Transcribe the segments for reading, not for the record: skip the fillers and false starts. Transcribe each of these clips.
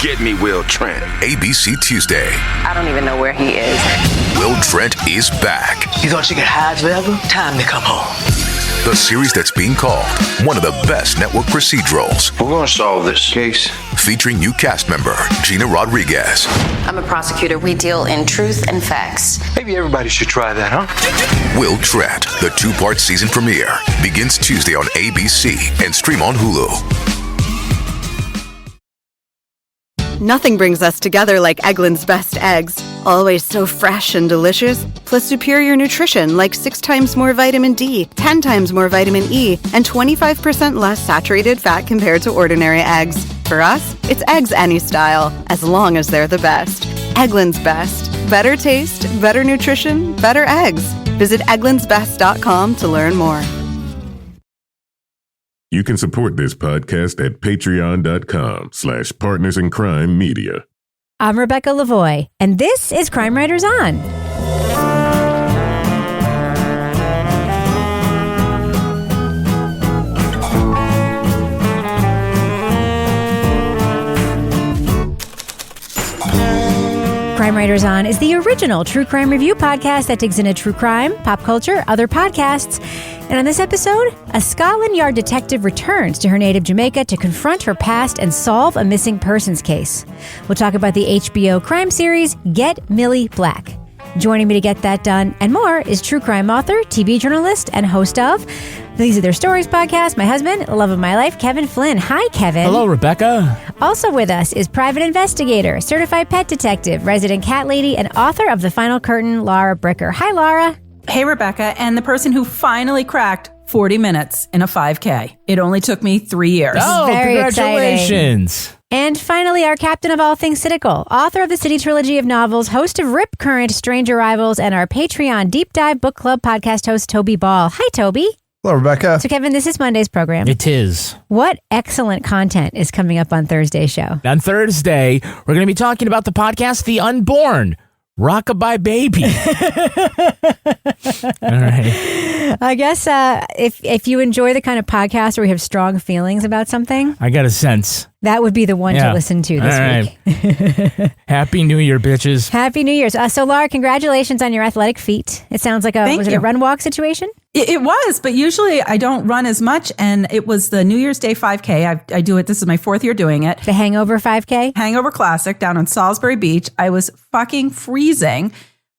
Get me Will Trent. ABC Tuesday. I don't even know where he is. Will Trent is back. You thought you could hide forever? Time to come home. The series that's being called one of the best network procedurals. We're going to solve this case. Featuring new cast member Gina Rodriguez. I'm a prosecutor. We deal in truth and facts. Maybe everybody should try that, huh? Will Trent, the 2-part season premiere, begins Tuesday on ABC and stream on Hulu. Nothing brings us together like Eggland's best eggs. Always so fresh and delicious, plus superior nutrition like 6 times more vitamin D, 10 times more vitamin E, and 25% less saturated fat compared to ordinary eggs. For us, it's eggs any style, as long as they're the best. Eggland's Best. Better taste, better nutrition, better eggs. Visit egglandsbest.com to learn more. You can support this podcast at patreon.com/partnersincrimemedia. I'm Rebecca Lavoie, and this is Crime Writers On. Crime Writers On is the original true crime review podcast that digs into true crime, pop culture, other podcasts. And on this episode, a Scotland Yard detective returns to her native Jamaica to confront her past and solve a missing persons case. We'll talk about the HBO crime series, Get Millie Black. Joining me to get that done and more is true crime author, TV journalist, and host of These Are Their Stories podcast, my husband, love of my life, Kevin Flynn. Hi, Kevin. Hello, Rebecca. Also with us is private investigator, certified pet detective, resident cat lady, and author of The Final Curtain, Laura Bricker. Hi, Laura. Hey, Rebecca, and the person who finally cracked 40 minutes in a 5K. It only took me 3 years. Oh, Very congratulations. exciting. And finally, our captain of all things cynical, author of the City Trilogy of novels, host of Rip Current, Strange Arrivals, and our Patreon Deep Dive Book Club podcast host, Toby Ball. Hi, Toby. Hello, Rebecca. So, Kevin, this is Monday's program. It is. What excellent content is coming up on Thursday's show? On Thursday, we're going to be talking about the podcast The Unborn. Rockabye Baby. All right. I guess if you enjoy the kind of podcast where we have strong feelings about something, I got a sense. That would be the one to listen to this week. Happy New Year, bitches. Happy New Year's. So, Laura, congratulations on your athletic feat. It sounds like was it a run-walk situation? It was, but usually I don't run as much, and it was the New Year's Day 5K. I do it. This is my 4th year doing it. The Hangover 5K? Hangover Classic down on Salisbury Beach. I was fucking freezing.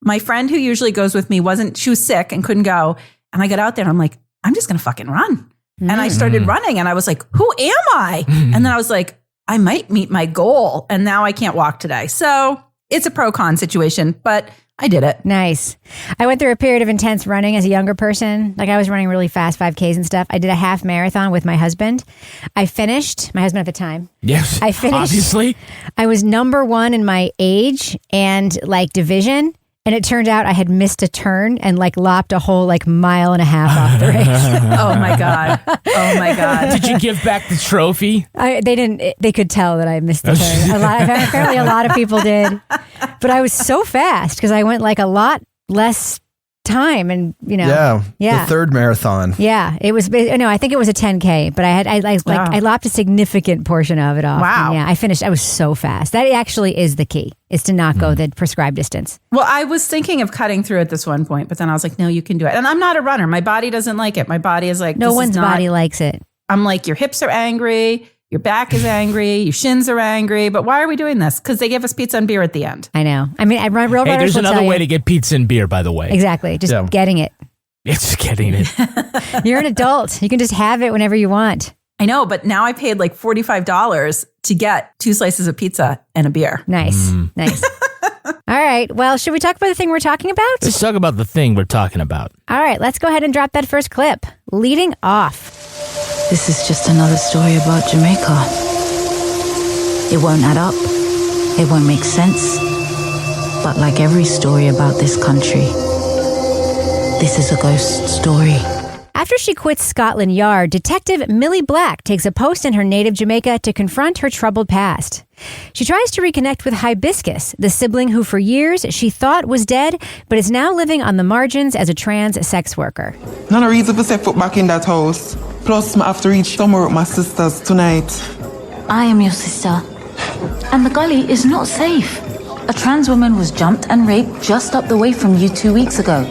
My friend who usually goes with me she was sick and couldn't go. And I got out there and I'm like, I'm just going to fucking run. And I started running and I was like, who am I? And then I was like, I might meet my goal. And now I can't walk today. So it's a pro-con situation, but I did it. Nice. I went through a period of intense running as a younger person. Like I was running really fast 5Ks and stuff. I did a half marathon with my husband. I finished, my husband at the time. Yes, I finished. Obviously. I was number 1 in my age and like division. And it turned out I had missed a turn and like lopped a whole like mile and a half off the race. Oh my God. Oh my God. Did you give back the trophy? They didn't. They could tell that I missed the turn. Apparently a lot of people did. But I was so fast because I went like a lot less time and the third marathon. Yeah, it was. No, I think it was a 10K, but I lopped a significant portion of it off. Wow. And I finished. I was so fast. That actually is the key, is to not go the prescribed distance. Well, I was thinking of cutting through at this one point, but then I was like, no, you can do it. And I'm not a runner. My body doesn't like it. My body is like, no one's body likes it. I'm like, your hips are angry. Your back is angry. Your shins are angry. But why are we doing this? Because they give us pizza and beer at the end. I know. I mean, real runners Hey, there's will another tell way you. to get pizza and beer, by the way. Exactly. Just getting it. It's getting it. You're an adult. You can just have it whenever you want. I know, but now I paid like $45 to get 2 slices of pizza and a beer. Nice. Nice. All right. Well, should we talk about the thing we're talking about? Let's talk about the thing we're talking about. All right. Let's go ahead and drop that first clip. Leading off. This is just another story about Jamaica. It won't add up. It won't make sense. But like every story about this country, this is a ghost story. After she quits Scotland Yard, Detective Millie Black takes a post in her native Jamaica to confront her troubled past. She tries to reconnect with Hibiscus, the sibling who for years she thought was dead, but is now living on the margins as a trans sex worker. None of reason to set foot back in that house. Plus, I have to reach somewhere with my sisters tonight. I am your sister. And the gully is not safe. A trans woman was jumped and raped just up the way from you 2 weeks ago.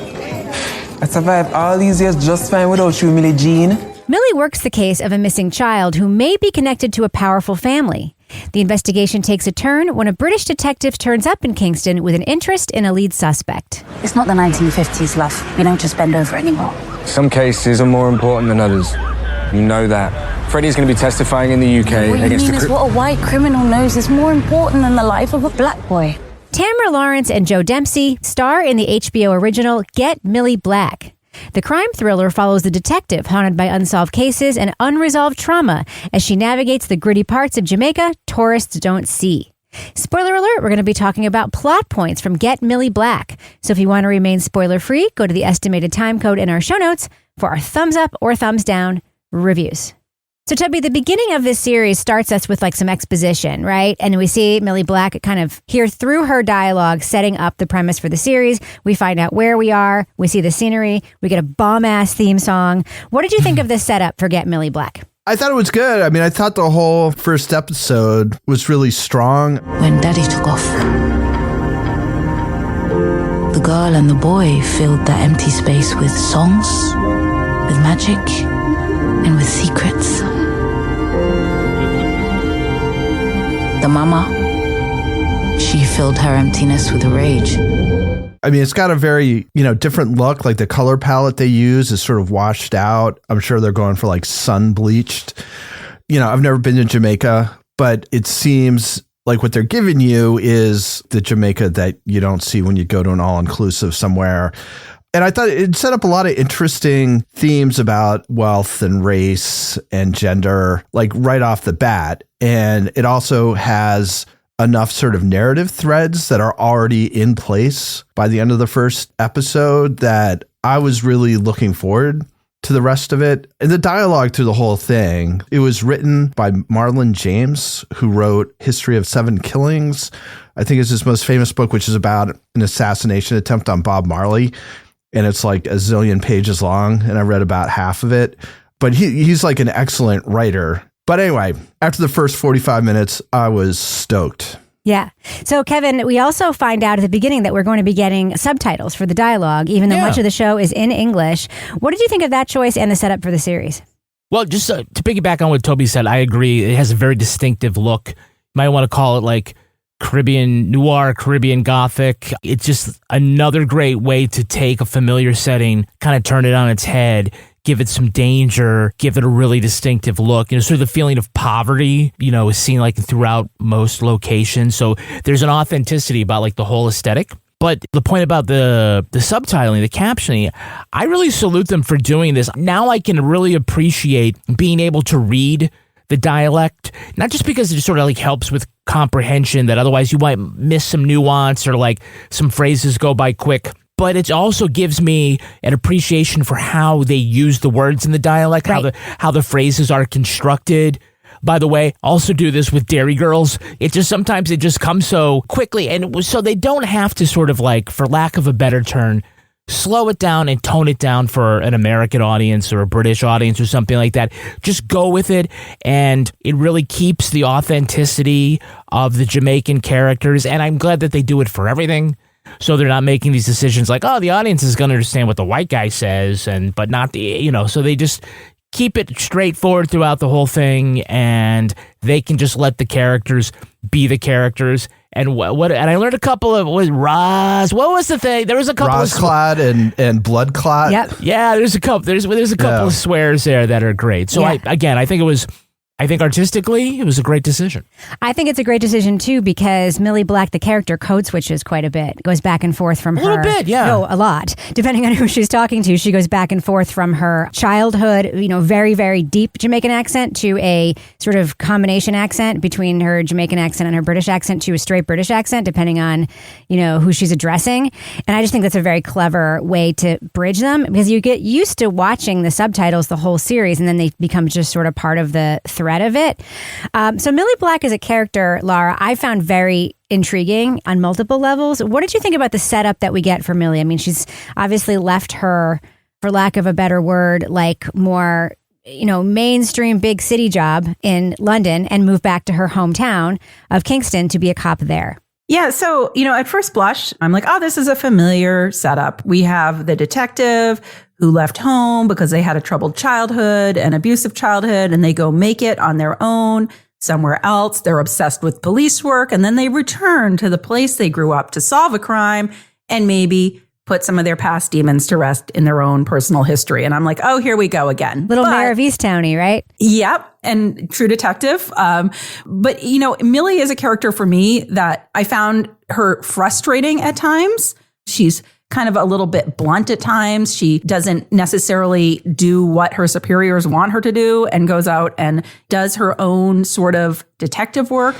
I survived all these years just fine without you, Millie Jean. Millie works the case of a missing child who may be connected to a powerful family. The investigation takes a turn when a British detective turns up in Kingston with an interest in a lead suspect. It's not the 1950s, love. We don't just bend over anymore. Some cases are more important than others. You know that. Freddie's going to be testifying in the UK What you against mean is what a white criminal knows is more important than the life of a black boy. Tamara Lawrence and Joe Dempsie star in the HBO original Get Millie Black. The crime thriller follows the detective haunted by unsolved cases and unresolved trauma as she navigates the gritty parts of Jamaica tourists don't see. Spoiler alert, we're going to be talking about plot points from Get Millie Black. So if you want to remain spoiler-free, go to the estimated time code in our show notes for our thumbs up or thumbs down reviews. So Tubby, the beginning of this series starts us with like some exposition, right? And we see Millie Black kind of hear through her dialogue, setting up the premise for the series. We find out where we are. We see the scenery. We get a bomb-ass theme song. What did you think of this setup for Get Millie Black? I thought it was good. I mean, I thought the whole first episode was really strong. When Daddy took off, the girl and the boy filled that empty space with songs, with magic, and with secrets. The mama, she filled her emptiness with rage. I mean, it's got a very, different look. Like the color palette they use is sort of washed out. I'm sure they're going for like sun bleached. I've never been to Jamaica, but it seems like what they're giving you is the Jamaica that you don't see when you go to an all-inclusive somewhere. And I thought it set up a lot of interesting themes about wealth and race and gender, like right off the bat. And it also has enough sort of narrative threads that are already in place by the end of the first episode that I was really looking forward to the rest of it. And the dialogue through the whole thing, it was written by Marlon James, who wrote History of Seven Killings. I think it's his most famous book, which is about an assassination attempt on Bob Marley. And it's like a zillion pages long, and I read about half of it. But he's like an excellent writer. But anyway, after the first 45 minutes, I was stoked. Yeah. So, Kevin, we also find out at the beginning that we're going to be getting subtitles for the dialogue, even though much of the show is in English. What did you think of that choice and the setup for the series? Well, just to piggyback on what Toby said, I agree. It has a very distinctive look. You might want to call it like Caribbean noir, Caribbean Gothic. It's just another great way to take a familiar setting, kind of turn it on its head, give it some danger, give it a really distinctive look. Sort of the feeling of poverty, is seen like throughout most locations. So there's an authenticity about like the whole aesthetic. But the point about the subtitling, the captioning, I really salute them for doing this. Now I can really appreciate being able to read the dialect, not just because it sort of like helps with comprehension that otherwise you might miss some nuance or like some phrases go by quick, but it also gives me an appreciation for how they use the words in the dialect, right. how the phrases are constructed. By the way, also do this with Dairy Girls. Sometimes it just comes so quickly, and so they don't have to sort of like, for lack of a better term, slow it down and tone it down for an American audience or a British audience or something like that. Just go with it, and it really keeps the authenticity of the Jamaican characters, and I'm glad that they do it for everything. So they're not making these decisions like, the audience is going to understand what the white guy says, but not the, so they just keep it straightforward throughout the whole thing, and they can just let the characters be the characters. And and I learned a couple of what was the thing? There was a couple Rosclad and blood clot. Yep. Yeah, there's a couple of swears there that are great. So I think artistically, it was a great decision. I think it's a great decision, too, because Millie Black, the character, code switches quite a bit. Goes back and forth from her. A little bit, yeah. No, a lot. Depending on who she's talking to, she goes back and forth from her childhood, very, very deep Jamaican accent to a sort of combination accent between her Jamaican accent and her British accent to a straight British accent, depending on, who she's addressing. And I just think that's a very clever way to bridge them, because you get used to watching the subtitles the whole series, and then they become just sort of part of the thread of it. So Millie Black as a character, Laura, I found very intriguing on multiple levels. What did you think about the setup that we get for Millie? I mean, she's obviously left her, for lack of a better word, like more mainstream big city job in London and move back to her hometown of Kingston to be a cop there. Yeah. So, at first blush, I'm like, oh, this is a familiar setup. We have the detective who left home because they had a troubled childhood, an abusive childhood, and they go make it on their own somewhere else. They're obsessed with police work. And then they return to the place they grew up to solve a crime and maybe put some of their past demons to rest in their own personal history. And I'm like, oh, here we go again. Little Mayor of Easttowny, right? Yep. And True Detective. But, Millie is a character for me that I found her frustrating at times. She's kind of a little bit blunt at times. She doesn't necessarily do what her superiors want her to do and goes out and does her own sort of detective work.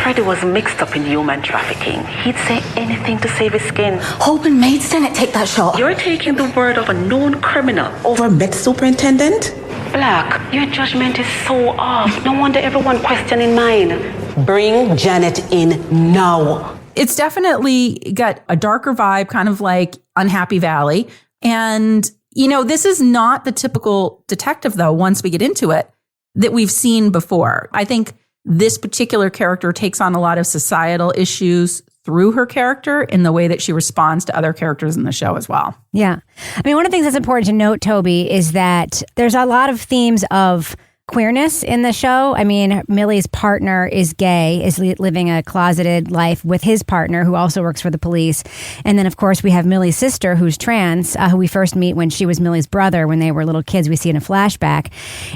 Freddie was mixed up in human trafficking. He'd say anything to save his skin. Hoping Maid Senate take that shot. You're taking the word of a known criminal over Met Superintendent? Black, your judgment is so off. No wonder everyone questioning mine. Bring Janet in now. It's definitely got a darker vibe, kind of like Unhappy Valley. And, this is not the typical detective, though, once we get into it, that we've seen before. I think this particular character takes on a lot of societal issues through her character in the way that she responds to other characters in the show as well. Yeah. I mean, one of the things that's important to note, Toby, is that there's a lot of themes of queerness in the show. I mean, Millie's partner is gay, is living a closeted life with his partner, who also works for the police. And then, of course, we have Millie's sister, who's trans, who we first meet when she was Millie's brother when they were little kids. We see in a flashback.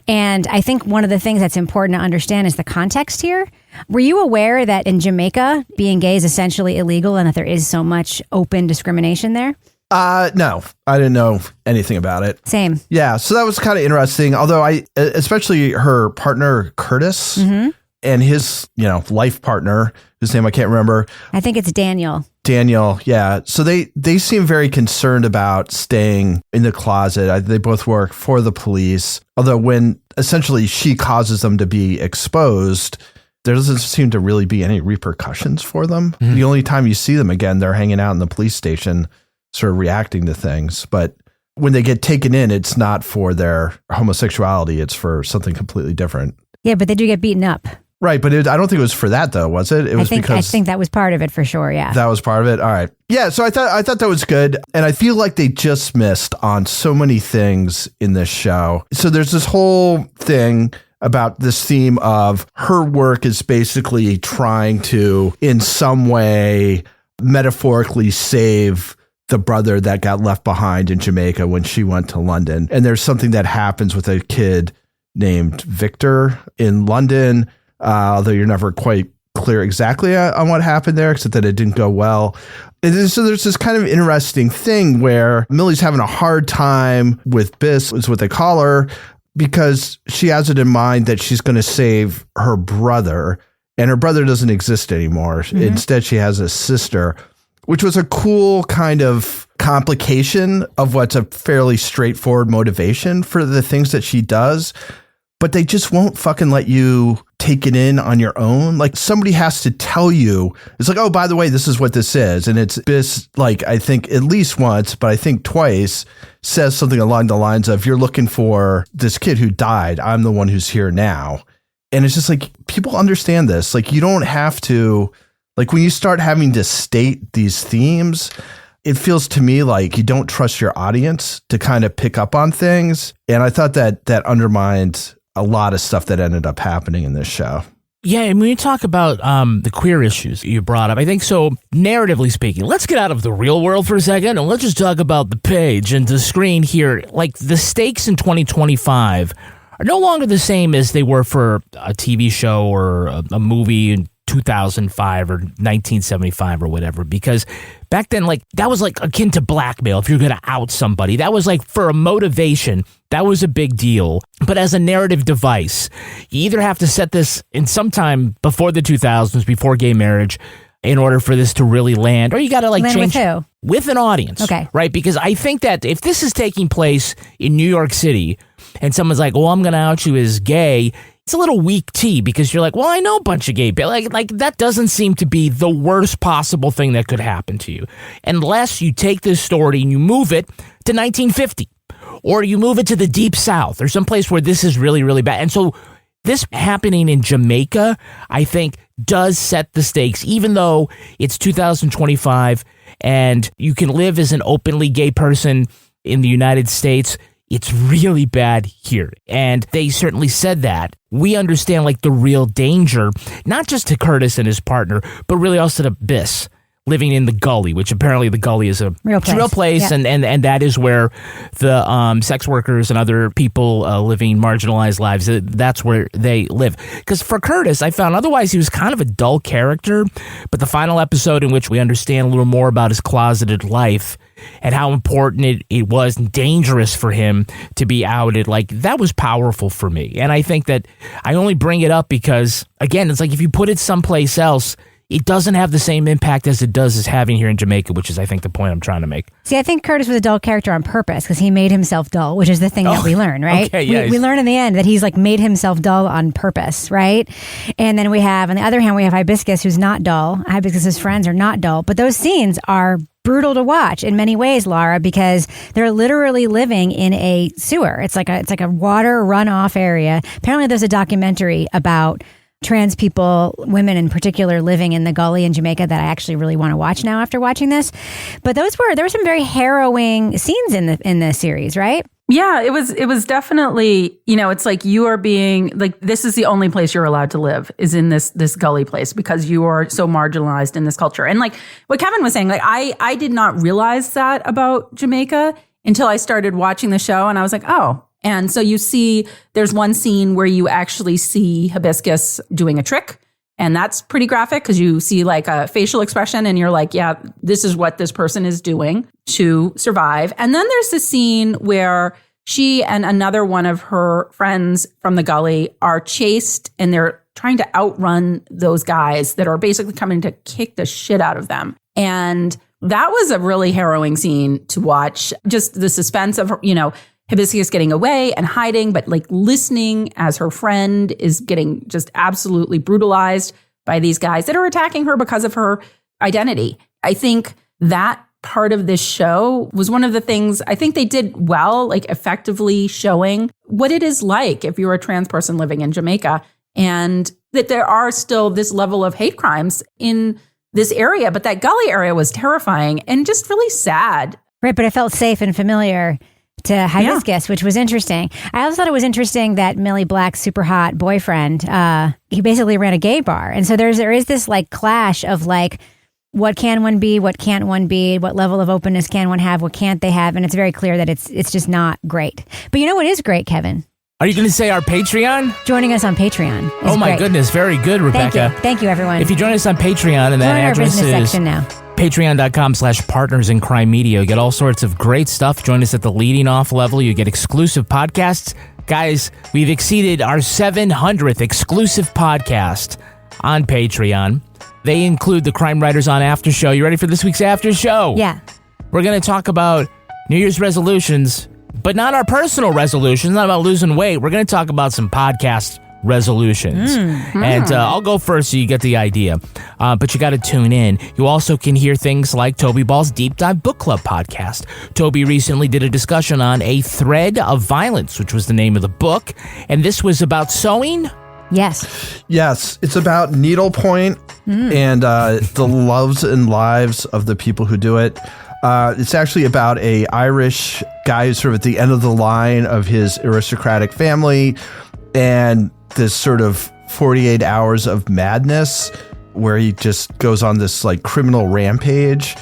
And I think one of the things that's important to understand is the context here. Were you aware that in Jamaica, being gay is essentially illegal and that there is so much open discrimination there? No, I didn't know anything about it. Same. Yeah. So that was kind of interesting. Although especially her partner, Curtis, and his, life partner, whose name I can't remember. I think it's Daniel. Daniel. Yeah. So they seem very concerned about staying in the closet. They both work for the police. Although when essentially she causes them to be exposed, there doesn't seem to really be any repercussions for them. Mm-hmm. The only time you see them again, they're hanging out in the police station, sort of reacting to things. But when they get taken in, it's not for their homosexuality. It's for something completely different. Yeah, but they do get beaten up. Right. But I don't think it was for that, though, was it? I think that was part of it for sure. Yeah. That was part of it. All right. Yeah. So I thought that was good. And I feel like they just missed on so many things in this show. So there's this whole thing about this theme of her work is basically trying to, in some way, metaphorically save the brother that got left behind in Jamaica when she went to London. And there's something that happens with a kid named Victor in London, although you're never quite clear exactly on what happened there, except that it didn't go well. So there's this kind of interesting thing where Millie's having a hard time with Biss, is what they call her, because she has it in mind that she's going to save her brother, and her brother doesn't exist anymore. Mm-hmm. Instead, she has a sister, which was a cool kind of complication of what's a fairly straightforward motivation for the things that she does. But they just won't fucking let you take it in on your own. Like, somebody has to tell you. It's like, oh, by the way, this is what this is. And it's Biss, like, I think at least once, but I think twice, says something along the lines of, you're looking for this kid who died. I'm the one who's here now. And it's just like, people understand this. Like, you don't have to, like, when you start having to state these themes, it feels to me like you don't trust your audience to kind of pick up on things. And I thought that undermined a lot of stuff that ended up happening in this show. Yeah, and when you talk about the queer issues you brought up, I think so, narratively speaking, let's get out of the real world for a second and let's just talk about the page and the screen here. Like, the stakes in 2025 are no longer the same as they were for a TV show or a movie in 2005 or 1975 or whatever, because back then, like, that was like akin to blackmail. If you're going to out somebody, that was like for a motivation, that was a big deal. But as a narrative device, you either have to set this in sometime before the 2000s, before gay marriage, in order for this to really land, or you got to like land change with who? With an audience. Okay. Right. Because I think that if this is taking place in New York City and someone's like, well, I'm going to out you as gay, it's a little weak tea, because you're like, well, I know a bunch of gay people. Like that doesn't seem to be the worst possible thing that could happen to you. Unless you take this story and you move it to 1950 or you move it to the deep south or someplace where this is really, really bad. And so this happening in Jamaica, I think, does set the stakes, even though it's 2025 and you can live as an openly gay person in the United States. It's really bad here. And they certainly said that. We understand like the real danger, not just to Curtis and his partner, but really also to Biss living in the gully, which apparently the gully is a real place. Yeah. And that is where the sex workers and other people living marginalized lives, that's where they live. Because for Curtis, I found otherwise he was kind of a dull character, but the final episode in which we understand a little more about his closeted life and how important it was dangerous for him to be outed, like that was powerful for me. And I think that I only bring it up because, again, it's like if you put it someplace else, it doesn't have the same impact as it does as having here in Jamaica, which is, I think, the point I'm trying to make. See, I think Curtis was a dull character on purpose because he made himself dull, which is the thing that we learn, right? Okay, yeah, we learn in the end that he's like made himself dull on purpose, right? And then we have, on the other hand, we have Hibiscus, who's not dull. Hibiscus's friends are not dull, but those scenes are brutal to watch in many ways, Laura, because they're literally living in a sewer. It's like a water runoff area. Apparently, there's a documentary about trans people, women in particular, living in the gully in Jamaica that I actually really want to watch now after watching this. But there were some very harrowing scenes in the series, right? Yeah, it was definitely, it's like you are being like, this is the only place you're allowed to live is in this gully place because you are so marginalized in this culture. And like what Kevin was saying, like I did not realize that about Jamaica until I started watching the show, and I was like, oh. And so you see, there's one scene where you actually see Hibiscus doing a trick. And that's pretty graphic because you see like a facial expression and you're like, yeah, this is what this person is doing to survive. And then there's the scene where she and another one of her friends from the gully are chased and they're trying to outrun those guys that are basically coming to kick the shit out of them. And that was a really harrowing scene to watch. Just the suspense of, Hibiscus getting away and hiding, but like listening as her friend is getting just absolutely brutalized by these guys that are attacking her because of her identity. I think that part of this show was one of the things I think they did well, like effectively showing what it is like if you're a trans person living in Jamaica, and that there are still this level of hate crimes in this area. But that gully area was terrifying and just really sad. Right, but it felt safe and familiar to Hibiscus, which was interesting. I also thought it was interesting that Millie Black's super hot boyfriend, he basically ran a gay bar. And so there is this like clash of like, what can one be? What can't one be? What level of openness can one have? What can't they have? And it's very clear that it's just not great. But you know what is great, Kevin? Are you going to say our Patreon? Joining us on Patreon. Oh my goodness. Very good, Rebecca. Thank you, everyone. If you join us on Patreon, and that address is section now. Patreon.com/Partners in Crime Media. You get all sorts of great stuff. Join us at the leading off level. You get exclusive podcasts. Guys, we've exceeded our 700th exclusive podcast on Patreon. They include the Crime Writers on After Show. You ready for this week's After Show? Yeah. We're going to talk about New Year's resolutions, but not our personal resolutions, not about losing weight. We're going to talk about some podcast resolutions. And I'll go first so you get the idea. But you got to tune in. You also can hear things like Toby Ball's Deep Dive Book Club podcast. Toby recently did a discussion on A Thread of Violence, which was the name of the book. And this was about sewing. Yes. Yes. It's about needlepoint and the loves and lives of the people who do it. It's actually about a Irish guy who's sort of at the end of the line of his aristocratic family, and this sort of 48 hours of madness where he just goes on this like criminal rampage,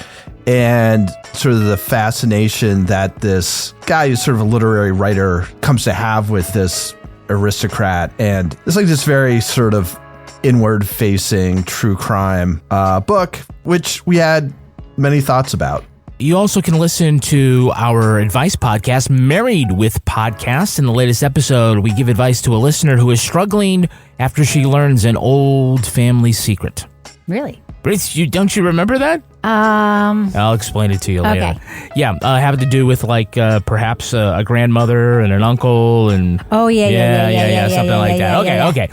and sort of the fascination that this guy who's sort of a literary writer comes to have with this aristocrat. And it's like this very sort of inward facing true crime book, which we had many thoughts about. You also can listen to our advice podcast, Married with Podcasts. In the latest episode, we give advice to a listener who is struggling after she learns an old family secret. Really? Don't you remember that? I'll explain it to you later. Okay. Yeah, having to do with like perhaps a grandmother and an uncle and something like that. Okay.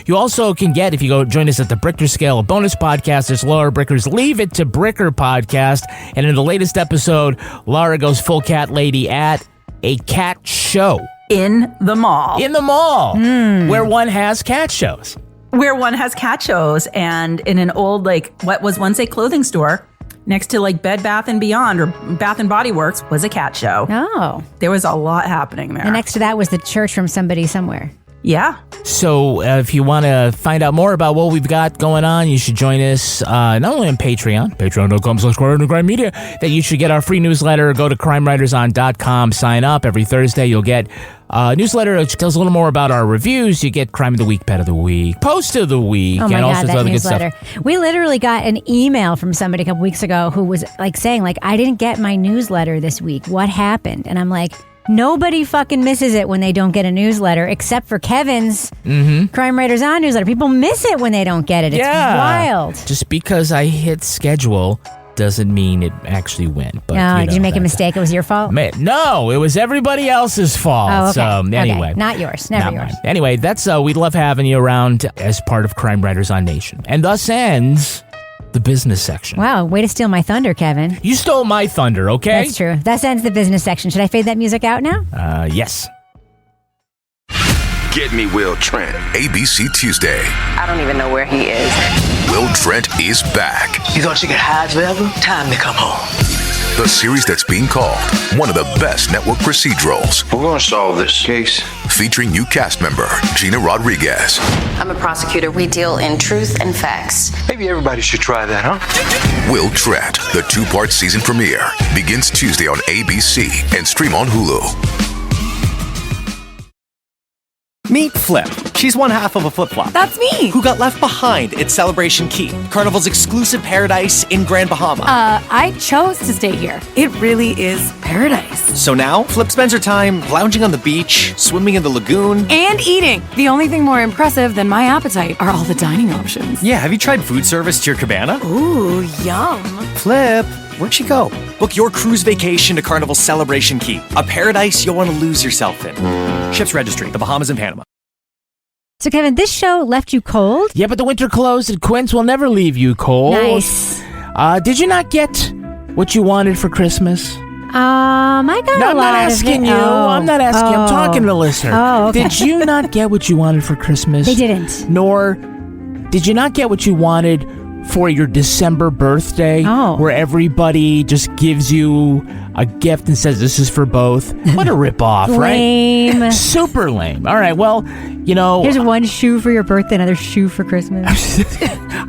You also can get, if you go join us at the Bricker Scale, a bonus podcast. There's Laura Bricker's Leave It to Bricker podcast, and in the latest episode, Laura goes full cat lady at a cat show. In the mall. In the mall, where one has cat shows. Where one has cat shows, and in an old, what was once a clothing store, next to Bed Bath & Beyond or Bath & Body Works was a cat show. Oh. There was a lot happening there. And next to that was the church from somebody somewhere. Yeah. So if you want to find out more about what we've got going on, you should join us not only on Patreon, patreon.com/crimemedia, that you should get our free newsletter. Go to crimewriterson.com, sign up. Every Thursday you'll get a newsletter which tells a little more about our reviews. You get Crime of the Week, Pet of the Week, Post of the Week, Oh my and all God, sorts of that other good newsletter. stuff. We literally got an email from somebody a couple weeks ago who was saying, I didn't get my newsletter this week. What happened? And I'm like, nobody fucking misses it when they don't get a newsletter, except for Kevin's Crime Writers On newsletter. People miss it when they don't get it. It's wild. Just because I hit schedule doesn't mean it actually went. But, No, did you make a mistake? It was your fault? No, it was everybody else's fault. Oh, okay. So, anyway. Okay. Not yours. Never yours. Mine. Anyway, that's we'd love having you around as part of Crime Writers on Nation. And thus ends the business section. Wow, way to steal my thunder, Kevin. You stole my thunder, okay? That's true. That ends the business section. Should I fade that music out now? Yes. Get me Will Trent. ABC Tuesday. I don't even know where he is. Will Trent is back. You thought you could hide forever? Time to come home. The series that's being called one of the best network procedurals. We're going to solve this case. Featuring new cast member Gina Rodriguez. I'm a prosecutor. We deal in truth and facts. Maybe everybody should try that, huh? Will Trent, the 2-part season premiere, begins Tuesday on ABC and stream on Hulu. Meet Flip. She's one half of a flip-flop. That's me. Who got left behind at Celebration Key, Carnival's exclusive paradise in Grand Bahama. I chose to stay here. It really is paradise. So now, Flip spends her time lounging on the beach, swimming in the lagoon. And eating. The only thing more impressive than my appetite are all the dining options. Yeah, have you tried food service to your cabana? Ooh, yum. Flip, where'd she go? Book your cruise vacation to Carnival's Celebration Key, a paradise you'll want to lose yourself in. Ships registry, the Bahamas and Panama. So, Kevin, this show left you cold? Yeah, but the winter closed and Quince will never leave you cold. Nice. Did you not get what you wanted for Christmas? I got No, a I'm lot not asking of it. you. I'm not asking you. I'm talking to the listener. Oh, okay. Did you not get what you wanted for Christmas? They didn't. Nor did you not get what you wanted for your December birthday, where everybody just gives you a gift and says this is for both? What a ripoff, right? Lame. Super lame. All right, well, you know, Here's one shoe for your birthday, another shoe for Christmas.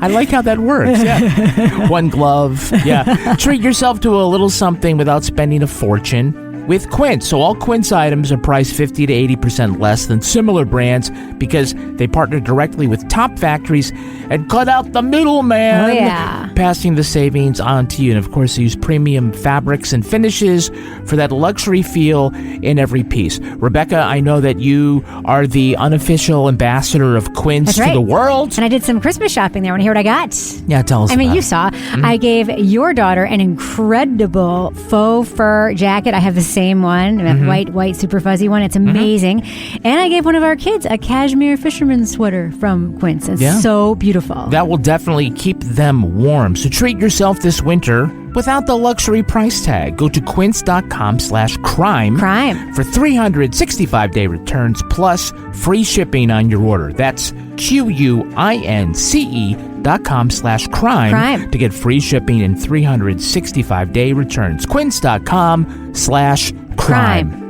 I like how that works. Yeah, one glove. Yeah, treat yourself to a little something without spending a fortune with Quince. So all Quince items are priced 50 to 80% less than similar brands because they partner directly with top factories and cut out the middleman. Oh, yeah. Passing the savings on to you. And of course, they use premium fabrics and finishes for that luxury feel in every piece. Rebecca, I know that you are the unofficial ambassador of Quince That's right. to the world. And I did some Christmas shopping there. Want to hear what I got? Yeah, tell us. I mean, about you it. saw. I gave your daughter an incredible faux fur jacket. I have the same one, a white, super fuzzy one. It's amazing. And I gave one of our kids a cashmere fisherman's sweater from Quince. It's so beautiful. That will definitely keep them warm. So treat yourself this winter without the luxury price tag. Go to quince.com/crime for 365-day returns plus free shipping on your order. That's QUINCE.com/crime to get free shipping and 365-day returns. Quince.com/crime.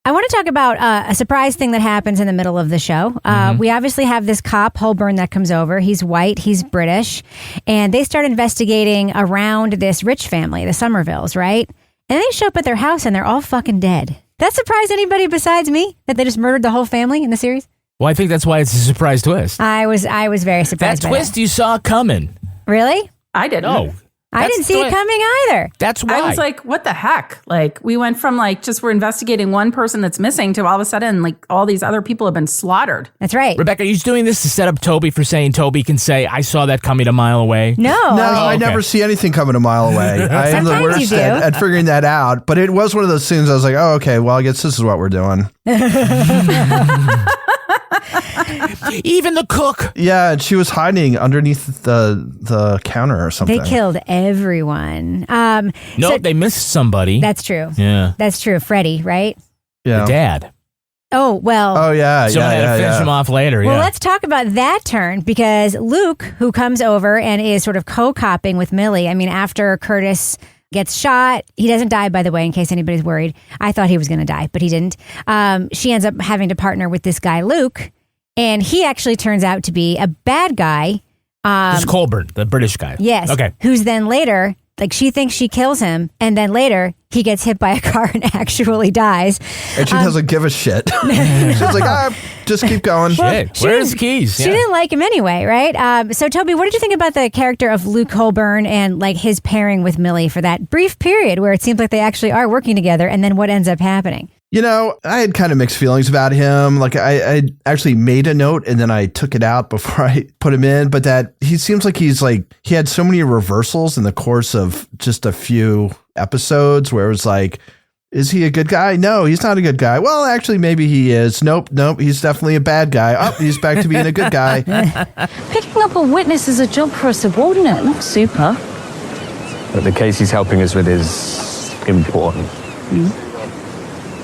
I want to talk about a surprise thing that happens in the middle of the show. We obviously have this cop, Holborn, that comes over. He's white, he's British, and they start investigating around this rich family, the Somervilles, right? And they show up at their house and they're all fucking dead. That surprised anybody besides me that they just murdered the whole family in the series? Well, I think that's why it's a surprise twist. I was very surprised. That twist you saw coming. Really? I didn't. No. I didn't see it coming either. That's why. I was like, what the heck? Like, we went from we're investigating one person that's missing to all of a sudden, all these other people have been slaughtered. That's right. Rebecca, are you doing this to set up Toby for saying Toby can say, I saw that coming a mile away? No. I never see anything coming a mile away. I am the Sometimes you worst do. at figuring that out. But it was one of those things I was like, oh, okay, well, I guess this is what we're doing. Even the cook. Yeah, and she was hiding underneath the counter or something. They killed everyone. They missed somebody. That's true. Yeah. That's true. Freddie, right? Yeah. The dad. Oh, well. Oh, yeah. Someone had to finish him off later. Well, yeah. let's talk about that turn because Luke, who comes over and is sort of co-copping with Millie, I mean, after Curtis gets shot, he doesn't die, by the way, in case anybody's worried. I thought he was going to die, but he didn't. She ends up having to partner with this guy, Luke, and he actually turns out to be a bad guy. This is Colburn, the British guy. Yes. Okay. Who's then later, like she thinks she kills him, and then later he gets hit by a car and actually dies. And she doesn't give a shit. She's like, just keep going. Shit. Where's his keys? She didn't like him anyway, right? So, Toby, what did you think about the character of Luke Colburn and like his pairing with Millie for that brief period where it seems like they actually are working together, and then what ends up happening? You know, I had kind of mixed feelings about him. Like I actually made a note and then I took it out before I put him in. But that he seems like he had so many reversals in the course of just a few episodes where it was like, is he a good guy? No, he's not a good guy. Well, actually, maybe he is. Nope. He's definitely a bad guy. Oh, he's back to being a good guy. Picking up a witness is a job for a subordinate, not super. But the case he's helping us with is important.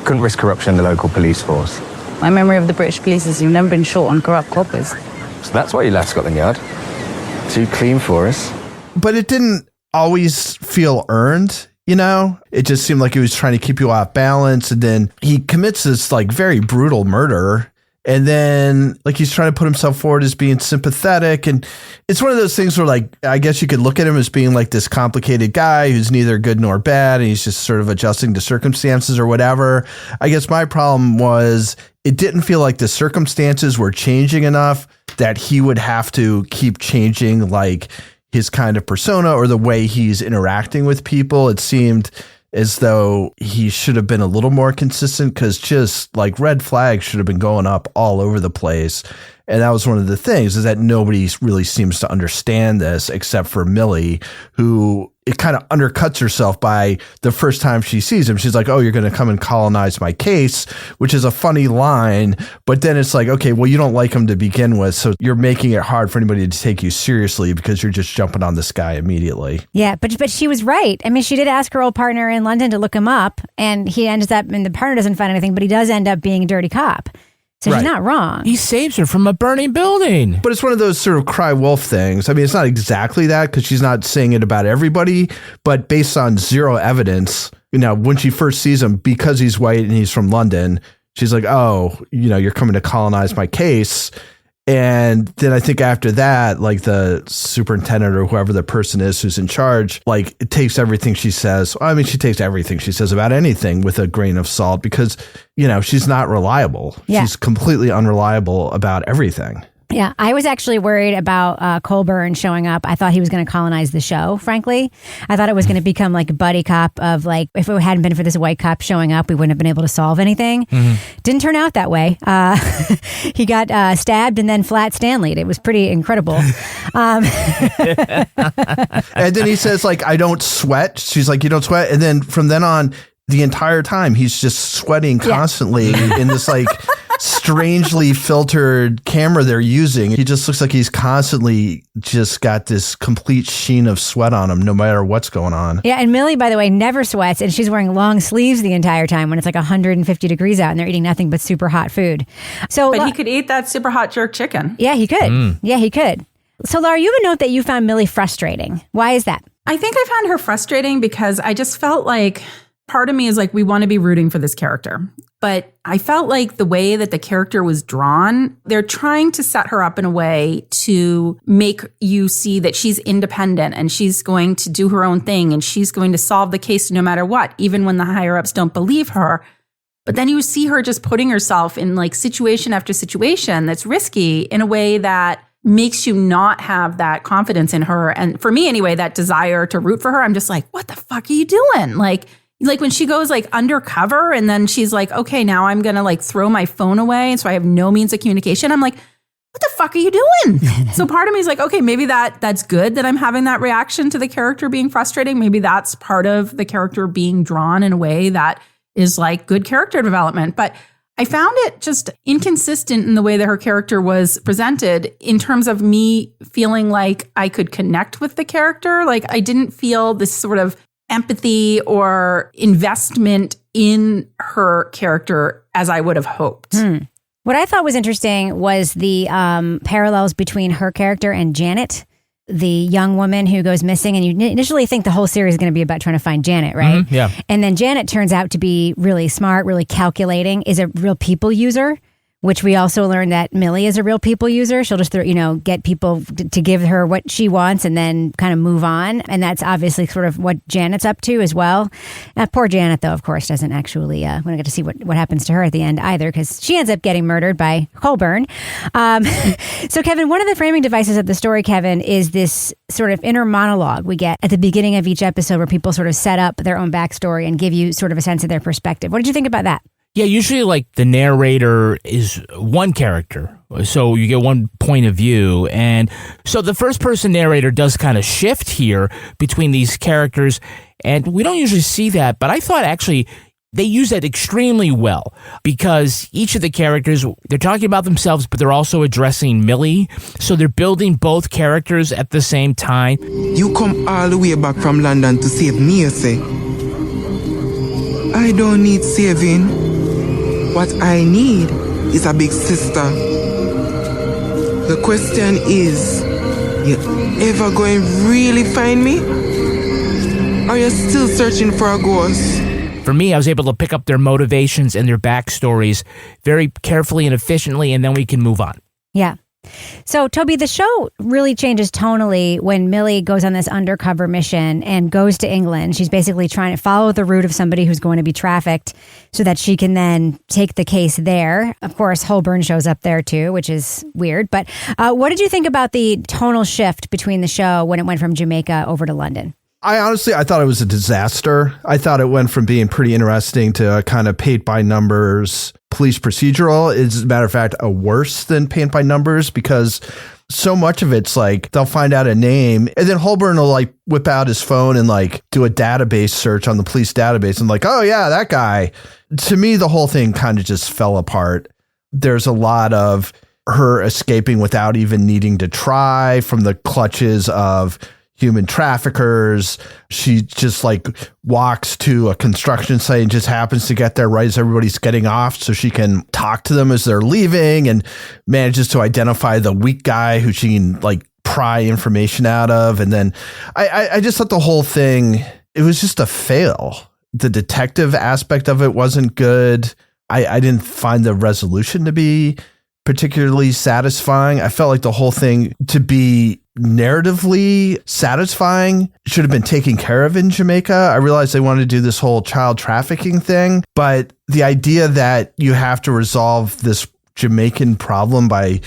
Couldn't risk corruption in the local police force. My memory of the British police is you've never been short on corrupt coppers. So that's why you left Scotland Yard. Too clean for us. But it didn't always feel earned, you know? It just seemed like he was trying to keep you off balance. And then he commits this like very brutal murder. And then like he's trying to put himself forward as being sympathetic. And it's one of those things where like, I guess you could look at him as being like this complicated guy who's neither good nor bad. And he's just sort of adjusting to circumstances or whatever. I guess my problem was it didn't feel like the circumstances were changing enough that he would have to keep changing like his kind of persona or the way he's interacting with people. It seemed as though he should have been a little more consistent because just like red flags should have been going up all over the place. And that was one of the things is that nobody really seems to understand this except for Millie, who it kind of undercuts herself by the first time she sees him. She's like, oh, you're going to come and colonize my case, which is a funny line. But then it's like, okay, well, you don't like him to begin with. So you're making it hard for anybody to take you seriously because you're just jumping on this guy immediately. Yeah, but she was right. I mean, she did ask her old partner in London to look him up, and he ends up, and the partner doesn't find anything, but he does end up being a dirty cop. So she's not wrong. He saves her from a burning building. But it's one of those sort of cry wolf things. I mean, it's not exactly that because she's not saying it about everybody, but based on zero evidence, you know, when she first sees him, because he's white and he's from London, she's like, oh, you know, you're coming to colonize my case. And then I think after that, like the superintendent or whoever the person is who's in charge, like it takes everything she says. I mean, she takes everything she says about anything with a grain of salt because, you know, she's not reliable. Yeah. She's completely unreliable about everything. Yeah, I was actually worried about Colburn showing up. I thought he was going to colonize the show, frankly. I thought it was going to become like a buddy cop of like, if it hadn't been for this white cop showing up, we wouldn't have been able to solve anything. Didn't turn out that way. He got stabbed and then flat Stanley'd. It was pretty incredible. And then he says like, I don't sweat. She's like, you don't sweat. And then from then on, the entire time, he's just sweating constantly in this like strangely filtered camera they're using. He just looks like he's constantly just got this complete sheen of sweat on him, no matter what's going on. Yeah, and Millie, by the way, never sweats, and she's wearing long sleeves the entire time when it's like 150 degrees out and they're eating nothing but super hot food. So, but he could eat that super hot jerk chicken. Yeah, he could. Yeah, he could. So, Laura, you have a note that you found Millie frustrating. Why is that? I think I found her frustrating because I just felt like part of me is like, we want to be rooting for this character. But I felt like the way that the character was drawn, they're trying to set her up in a way to make you see that she's independent and she's going to do her own thing and she's going to solve the case no matter what, even when the higher ups don't believe her. But then you see her just putting herself in like situation after situation that's risky in a way that makes you not have that confidence in her. And for me anyway, that desire to root for her, I'm just like, what the fuck are you doing? Like when she goes like undercover and then she's like, okay, now I'm going to like throw my phone away. And so I have no means of communication. I'm like, what the fuck are you doing? So part of me is like, okay, maybe that's good that I'm having that reaction to the character being frustrating. Maybe that's part of the character being drawn in a way that is like good character development. But I found it just inconsistent in the way that her character was presented in terms of me feeling like I could connect with the character. Like I didn't feel this sort of empathy or investment in her character as I would have hoped. What I thought was interesting was the parallels between her character and Janet, the young woman who goes missing. And you initially think the whole series is going to be about trying to find Janet, right? Yeah. And then Janet turns out to be really smart, really calculating, is a real people user, which we also learned that Millie is a real people user. She'll just, get people to give her what she wants and then kind of move on. And that's obviously sort of what Janet's up to as well. Poor Janet, though, of course, doesn't actually, we don't get to see what happens to her at the end either, because she ends up getting murdered by Colburn. So, Kevin, one of the framing devices of the story, Kevin, is this sort of inner monologue we get at the beginning of each episode where people sort of set up their own backstory and give you sort of a sense of their perspective. What did you think about that? Yeah, usually like the narrator is one character. So you get one point of view. And so the first person narrator does kind of shift here between these characters. And we don't usually see that. But I thought actually they use that extremely well because each of the characters, they're talking about themselves, but they're also addressing Millie. So they're building both characters at the same time. You come all the way back from London to save me, you say? I don't need saving. What I need is a big sister. The question is, you ever going really find me? Or are you still searching for a ghost? For me, I was able to pick up their motivations and their backstories very carefully and efficiently, and then we can move on. Yeah. So, Toby, the show really changes tonally when Millie goes on this undercover mission and goes to England. She's basically trying to follow the route of somebody who's going to be trafficked so that she can then take the case there. Of course, Holborn shows up there too, which is weird. But what did you think about the tonal shift between the show when it went from Jamaica over to London? I thought it was a disaster. I thought it went from being pretty interesting to kind of paint by numbers police procedural. As a matter of fact, a worse than paint by numbers because so much of it's like they'll find out a name and then Holborn will like whip out his phone and like do a database search on the police database and like, oh yeah, that guy. To me, the whole thing kind of just fell apart. There's a lot of her escaping without even needing to try from the clutches of human traffickers. She just like walks to a construction site and just happens to get there right as everybody's getting off so she can talk to them as they're leaving and manages to identify the weak guy who she can like pry information out of. And then I just thought the whole thing, it was just a fail. The detective aspect of it wasn't good. I didn't find the resolution to be particularly satisfying. I felt like the whole thing to be narratively satisfying should have been taken care of in Jamaica. I realized they wanted to do this whole child trafficking thing, but the idea that you have to resolve this Jamaican problem by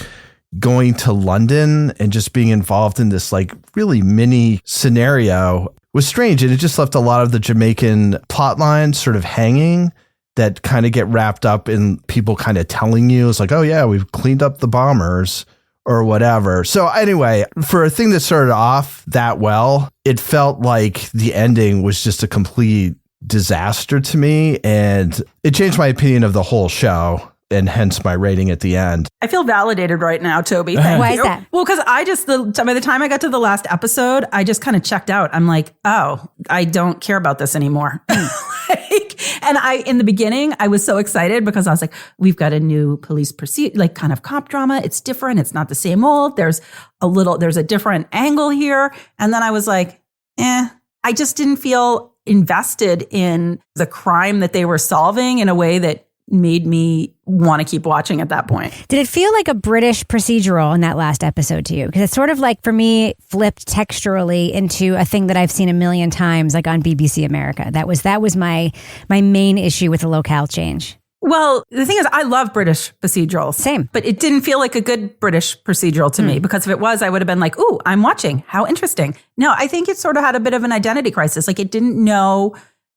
going to London and just being involved in this like really mini scenario was strange. And it just left a lot of the Jamaican plot lines sort of hanging that kind of get wrapped up in people kind of telling you it's like, oh yeah, we've cleaned up the bombers or whatever. So anyway, for a thing that started off that well, it felt like the ending was just a complete disaster to me. And it changed my opinion of the whole show and hence my rating at the end. I feel validated right now, Toby. Thank Why you. is that? Well, because by the time I got to the last episode, I just kind of checked out. I'm like, oh, I don't care about this anymore. In the beginning, I was so excited because I was like, we've got a new police like kind of cop drama. It's different. It's not the same old. There's a different angle here. And then I was like, I just didn't feel invested in the crime that they were solving in a way that made me want to keep watching at that point. Did it feel like a British procedural in that last episode to you? Because it's sort of like, for me, flipped texturally into a thing that I've seen a million times, like on BBC America. That was my main issue with the locale change. Well, the thing is, I love British procedurals. Same. But it didn't feel like a good British procedural to me, because if it was, I would have been like, ooh, I'm watching. How interesting. No, I think it sort of had a bit of an identity crisis. Like it didn't know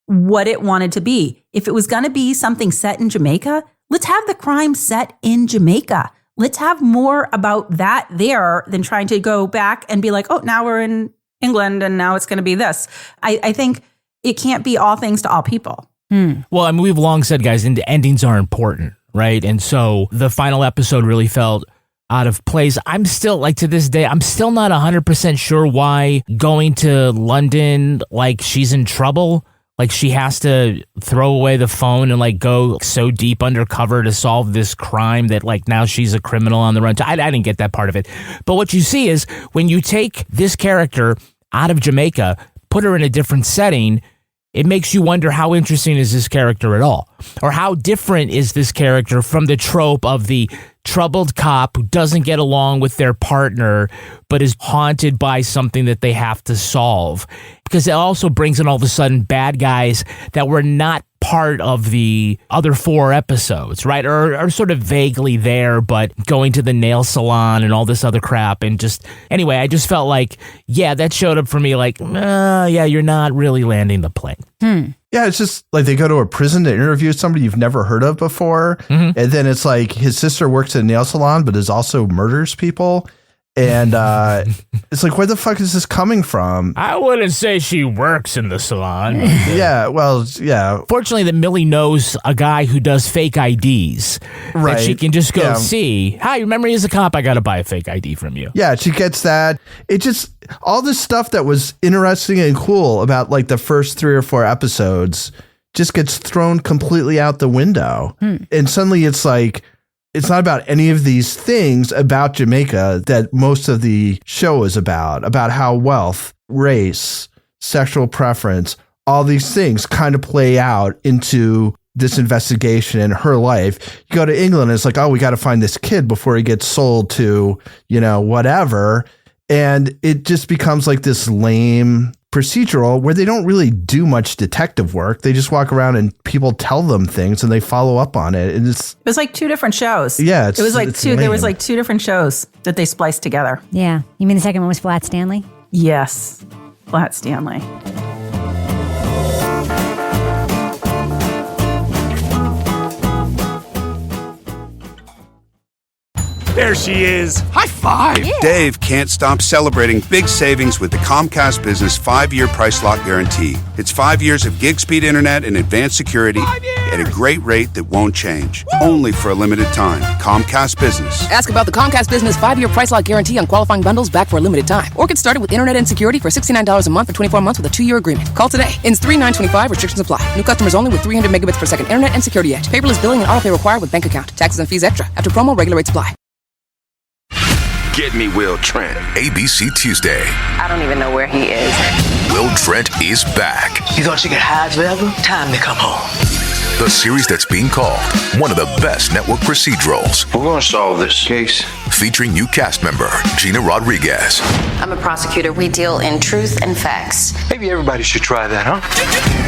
what it wanted to be. If it was going to be something set in Jamaica, let's have the crime set in Jamaica. Let's have more about that there than trying to go back and be like, oh, now we're in England and now it's going to be this. I think it can't be all things to all people. Well, I mean, we've long said, guys, endings are important. right? And so the final episode really felt out of place. I'm still, like, to this day, I'm still not 100% sure why going to London, like, she's in trouble. Like, she has to throw away the phone and, like, go so deep undercover to solve this crime that, like, now she's a criminal on the run. I didn't get that part of it. But what you see is when you take this character out of Jamaica, put her in a different setting, it makes you wonder how interesting is this character at all? Or how different is this character from the trope of the troubled cop who doesn't get along with their partner but is haunted by something that they have to solve? Because it also brings in all of a sudden bad guys that were not part of the other 4 episodes, right? Or are sort of vaguely there, but going to the nail salon and all this other crap. And just, anyway, I just felt like, yeah, that showed up for me like, yeah, you're not really landing the plane. Yeah, it's just like they go to a prison to interview somebody you've never heard of before. And then it's like his sister works at a nail salon, but is also murders people. And it's like, where the fuck is this coming from? I wouldn't say she works in the salon. Yeah, well, yeah. Fortunately, that Millie knows a guy who does fake IDs. Right. That she can just go see. Hi, remember he's a cop. I got to buy a fake ID from you. Yeah, she gets that. It just, all this stuff that was interesting and cool about like the first 3 or 4 episodes just gets thrown completely out the window. And suddenly it's like, it's not about any of these things about Jamaica that most of the show is about how wealth, race, sexual preference, all these things kind of play out into this investigation in her life. You go to England, it's like, oh, we got to find this kid before he gets sold to, whatever. And it just becomes like this lame procedural where they don't really do much detective work. They just walk around and people tell them things and they follow up on it. And it was like 2 different shows. Yeah. It was like there was like 2 different shows that they spliced together. Yeah. You mean the second one was Flat Stanley? Yes. Flat Stanley. There she is. High five. Yeah. Dave can't stop celebrating big savings with the Comcast Business 5-year price lock guarantee. It's 5 years of gig speed internet and advanced security at a great rate that won't change. Woo! Only for a limited time. Comcast Business. Ask about the Comcast Business 5-year price lock guarantee on qualifying bundles back for a limited time. Or get started with internet and security for $69 a month for 24 months with a 2-year agreement. Call today. Ends 3/9/25. Restrictions apply. New customers only with 300 megabits per second internet and security edge. Paperless billing and autopay required with bank account. Taxes and fees extra. After promo, regular rates apply. Get me Will Trent. ABC Tuesday. I don't even know where he is. Will Trent is back. You thought you could hide forever? Time to come home. The series that's being called one of the best network procedurals. We're going to solve this case. Featuring new cast member Gina Rodriguez. I'm a prosecutor. We deal in truth and facts. Maybe everybody should try that, huh?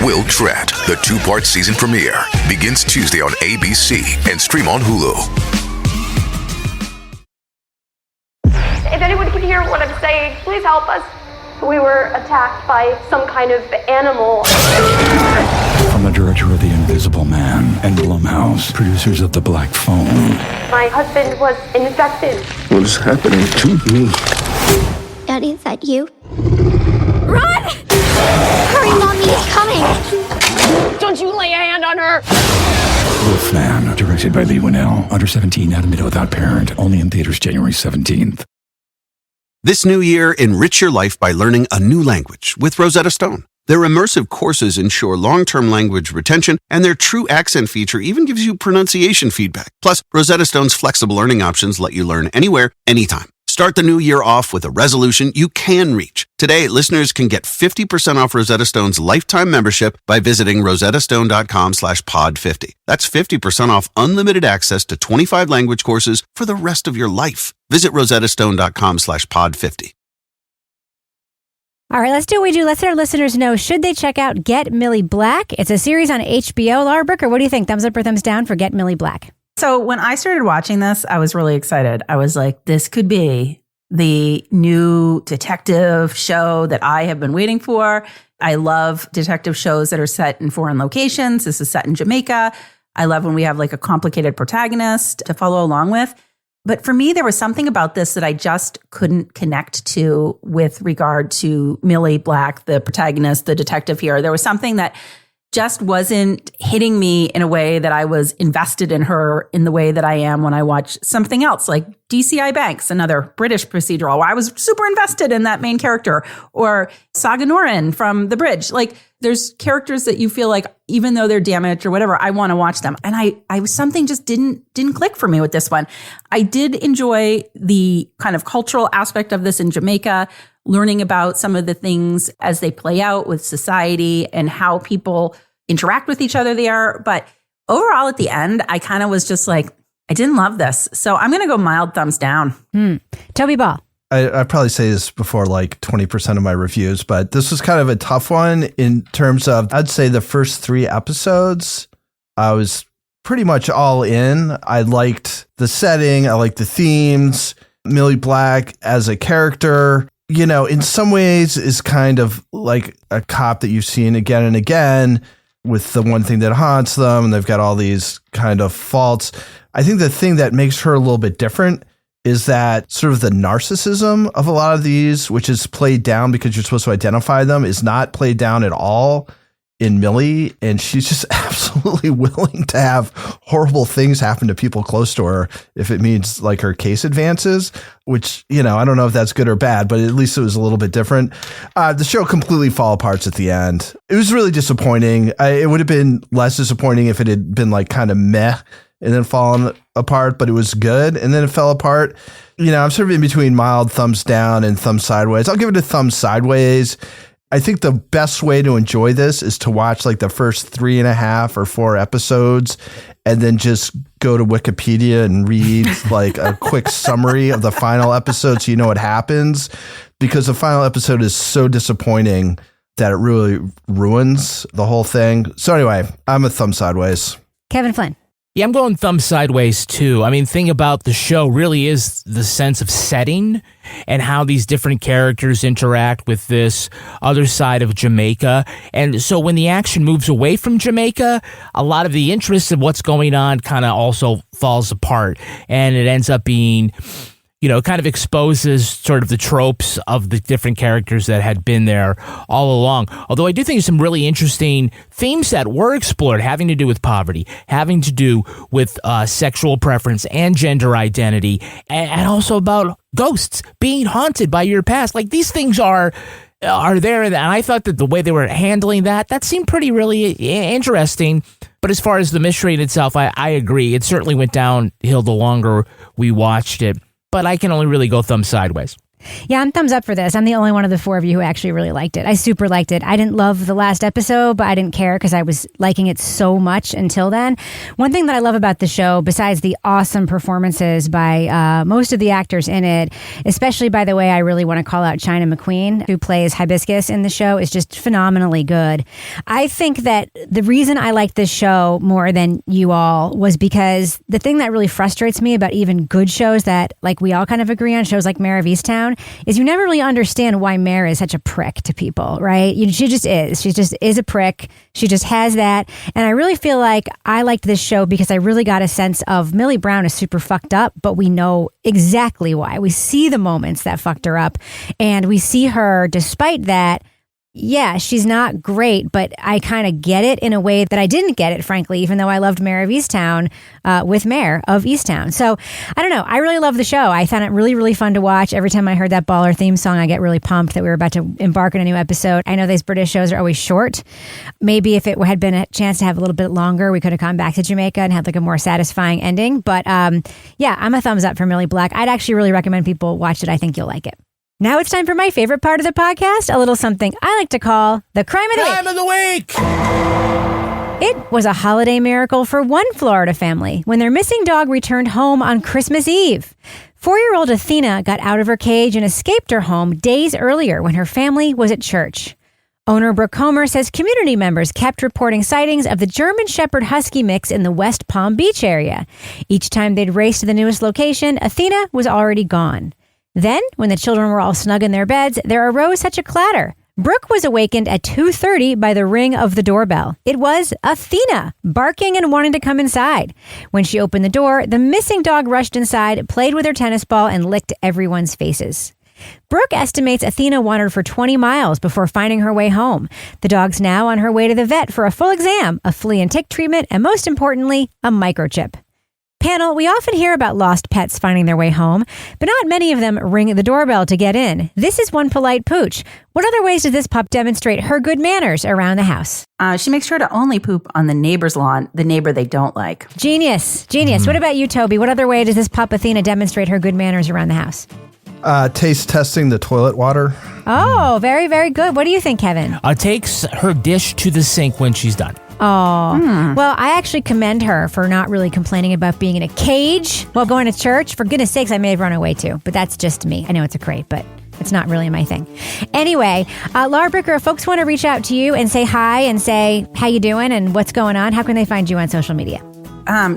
Will Trent, the 2-part season premiere, begins Tuesday on ABC and stream on Hulu. If anyone can hear what I'm saying, please help us. We were attacked by some kind of animal. From the director of The Invisible Man and Blumhouse, producers of The Black Phone. My husband was infected. What is happening to me? Daddy, is that you? Run! Hurry, Mommy is coming! Don't you lay a hand on her! Wolfman, directed by Lee Winnell. Under 17, not admitted without parent. Only in theaters January 17th. This new year, enrich your life by learning a new language with Rosetta Stone. Their immersive courses ensure long-term language retention, and their true accent feature even gives you pronunciation feedback. Plus, Rosetta Stone's flexible learning options let you learn anywhere, anytime. Start the new year off with a resolution you can reach. Today, listeners can get 50% off Rosetta Stone's lifetime membership by visiting rosettastone.com/pod50. That's 50% off unlimited access to 25 language courses for the rest of your life. Visit rosettastone.com/pod50. All right, let's do what we do. Let's let our listeners know, should they check out Get Millie Black? It's a series on HBO. Laura Brooker, what do you think? Thumbs up or thumbs down for Get Millie Black? So when I started watching this, I was really excited. I was like, this could be the new detective show that I have been waiting for. I love detective shows that are set in foreign locations. This is set in Jamaica. I love when we have like a complicated protagonist to follow along with. But for me, there was something about this that I just couldn't connect to with regard to Millie Black, the protagonist, the detective here. There was something that just wasn't hitting me in a way that I was invested in her in the way that I am when I watch something else like DCI Banks, another British procedural, where I was super invested in that main character, or Saga Norin from The Bridge. Like, there's characters that you feel like, even though they're damaged or whatever, I want to watch them. And I something just didn't click for me with this one. I did enjoy the kind of cultural aspect of this in Jamaica, learning about some of the things as they play out with society and how people interact with each other there. But overall, at the end, I kind of was just like, I didn't love this. So I'm going to go mild thumbs down. Toby Ball. I probably say this before like 20% of my reviews, but this was kind of a tough one in terms of, I'd say the first 3 episodes, I was pretty much all in. I liked the setting. I liked the themes. Millie Black as a character, you know, in some ways is kind of like a cop that you've seen again and again with the one thing that haunts them. And they've got all these kind of faults. I think the thing that makes her a little bit different is that sort of the narcissism of a lot of these, which is played down because you're supposed to identify them, is not played down at all in Millie. And she's just absolutely willing to have horrible things happen to people close to her if it means like her case advances, which, you know, I don't know if that's good or bad, but at least it was a little bit different. The show completely fall apart at the end. It was really disappointing. It would have been less disappointing if it had been like kind of meh and then fallen apart, but it was good. And then it fell apart. You know, I'm sort of in between mild thumbs down and thumbs sideways. I'll give it a thumb sideways. I think the best way to enjoy this is to watch like the first 3.5 or 4 episodes and then just go to Wikipedia and read like a quick summary of the final episode so you know what happens, because the final episode is so disappointing that it really ruins the whole thing. So anyway, I'm a thumb sideways. Kevin Flynn. Yeah, I'm going thumb sideways too. I mean, thing about the show really is the sense of setting and how these different characters interact with this other side of Jamaica. And so when the action moves away from Jamaica, a lot of the interest in what's going on kind of also falls apart. And it ends up being, you know, kind of exposes sort of the tropes of the different characters that had been there all along. Although I do think there's some really interesting themes that were explored, having to do with poverty, having to do with sexual preference and gender identity, and also about ghosts being haunted by your past. Like, these things are there, and I thought that the way they were handling that seemed pretty really interesting. But as far as the mystery in itself, I agree. It certainly went downhill the longer we watched it. But I can only really go thumb sideways. Yeah, I'm thumbs up for this. I'm the only one of the 4 of you who actually really liked it. I super liked it. I didn't love the last episode, but I didn't care because I was liking it so much until then. One thing that I love about the show, besides the awesome performances by most of the actors in it, especially, by the way, I really want to call out China McQueen, who plays Hibiscus in the show, is just phenomenally good. I think that the reason I liked this show more than you all was because the thing that really frustrates me about even good shows that, like, we all kind of agree on, shows like Mare of Easttown, is you never really understand why Mare is such a prick to people, right? She just is. She just is a prick. She just has that. And I really feel like I liked this show because I really got a sense of Millie Brown is super fucked up, but we know exactly why. We see the moments that fucked her up, and we see her, despite that, yeah, she's not great, but I kind of get it in a way that I didn't get it, frankly, even though I loved Mare of Easttown with Mare of Easttown. So I don't know. I really love the show. I found it really, really fun to watch. Every time I heard that Baller theme song, I get really pumped that we were about to embark on a new episode. I know these British shows are always short. Maybe if it had been a chance to have a little bit longer, we could have gone back to Jamaica and had like a more satisfying ending. But yeah, I'm a thumbs up for Millie Black. I'd actually really recommend people watch it. I think you'll like it. Now it's time for my favorite part of the podcast, a little something I like to call the Crime of the Week. It was a holiday miracle for one Florida family when their missing dog returned home on Christmas Eve. 4-year-old Athena got out of her cage and escaped her home days earlier when her family was at church. Owner Brooke Homer says community members kept reporting sightings of the German Shepherd Husky mix in the West Palm Beach area. Each time they'd race to the newest location, Athena was already gone. Then, when the children were all snug in their beds, there arose such a clatter. Brooke was awakened at 2:30 by the ring of the doorbell. It was Athena, barking and wanting to come inside. When she opened the door, the missing dog rushed inside, played with her tennis ball, and licked everyone's faces. Brooke estimates Athena wandered for 20 miles before finding her way home. The dog's now on her way to the vet for a full exam, a flea and tick treatment, and most importantly, a microchip. Panel, we often hear about lost pets finding their way home, but not many of them ring the doorbell to get in. This is one polite pooch. What other ways does this pup demonstrate her good manners around the house? She makes sure to only poop on the neighbor's lawn, the neighbor they don't like. Genius. What about you, Toby? What other way does this pup Athena demonstrate her good manners around the house? Taste testing the toilet water. Oh, very, very good. What do you think, Kevin? Takes her dish to the sink when she's done. Oh, well, I actually commend her for not really complaining about being in a cage while going to church. For goodness sakes, I may have run away too, but that's just me. I know it's a crate, but it's not really my thing. Anyway, Laura Bricker, if folks want to reach out to you and say hi and say how you doing and what's going on, how can they find you on social media?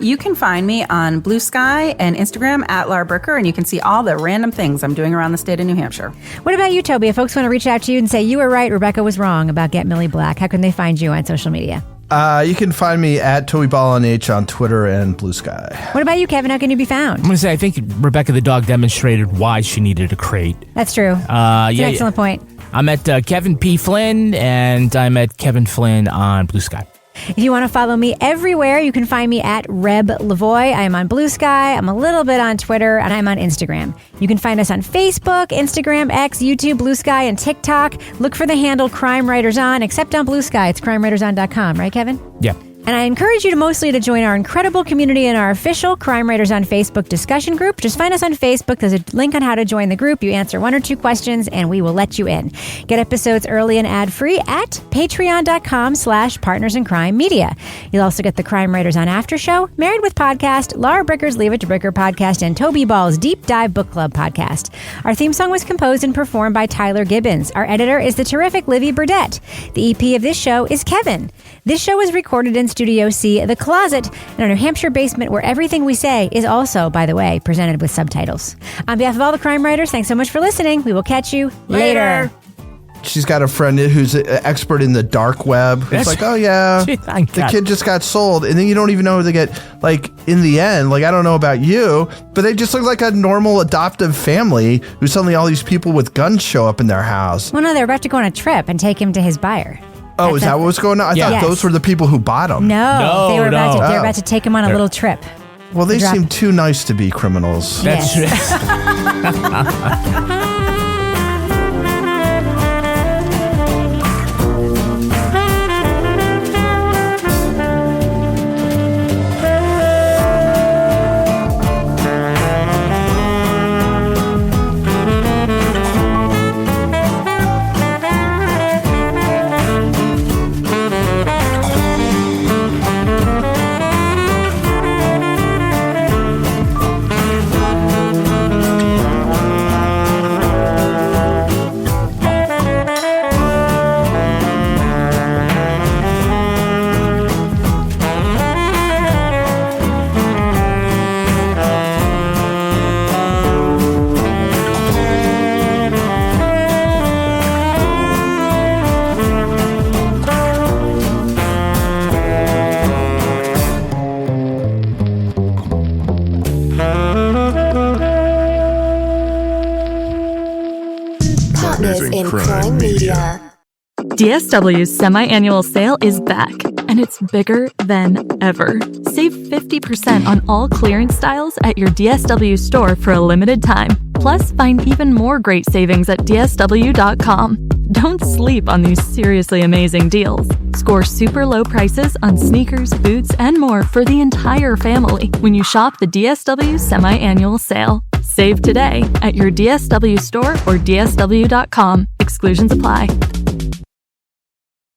You can find me on Blue Sky and Instagram at Laura Bricker, and you can see all the random things I'm doing around the state of New Hampshire. What about you, Toby? If folks want to reach out to you and say you were right, Rebecca was wrong about Get Millie Black, how can they find you on social media? You can find me at TobyBallOnH on Twitter and Blue Sky. What about you, Kevin? How can you be found? I'm going to say, I think Rebecca the dog demonstrated why she needed a crate. That's true. That's an excellent point. I'm at Kevin P. Flynn, and I'm at Kevin Flynn on Blue Sky. If you want to follow me everywhere, you can find me at Reb Lavoie. I am on Blue Sky. I'm a little bit on Twitter, and I'm on Instagram. You can find us on Facebook, Instagram, X, YouTube, Blue Sky, and TikTok. Look for the handle Crime Writers On, except on Blue Sky. It's crimewriterson.com, right, Kevin? Yeah. And I encourage you to join our incredible community in our official Crime Writers on Facebook discussion group. Just find us on Facebook. There's a link on how to join the group. You answer 1 or 2 questions and we will let you in. Get episodes early and ad-free at patreon.com/partnersincrimemedia. You'll also get the Crime Writers on After Show, Married with Podcast, Laura Bricker's Leave It to Bricker podcast, and Toby Ball's Deep Dive Book Club podcast. Our theme song was composed and performed by Tyler Gibbons. Our editor is the terrific Livy Burdett. The EP of this show is Kevin. This show is recorded in Studio C, The Closet, in our New Hampshire basement, where everything we say is also, by the way, presented with subtitles. On behalf of all the crime writers, thanks so much for listening. We will catch you later. She's got a friend who's an expert in the dark web. It's like, oh yeah, the kid just got sold. And then you don't even know who they get, like, in the end. Like, I don't know about you, but they just look like a normal adoptive family who suddenly all these people with guns show up in their house. Well, no, they're about to go on a trip and take him to his buyer. Oh, is that what was going on? I thought those were the people who bought him. No, they were about to take him on a little trip. Well, they seem too nice to be criminals. That's true. DSW's semi-annual sale is back, and it's bigger than ever. Save 50% on all clearance styles at your DSW store for a limited time. Plus, find even more great savings at DSW.com. Don't sleep on these seriously amazing deals. Score super low prices on sneakers, boots, and more for the entire family when you shop the DSW semi-annual sale. Save today at your DSW store or DSW.com. Exclusions apply.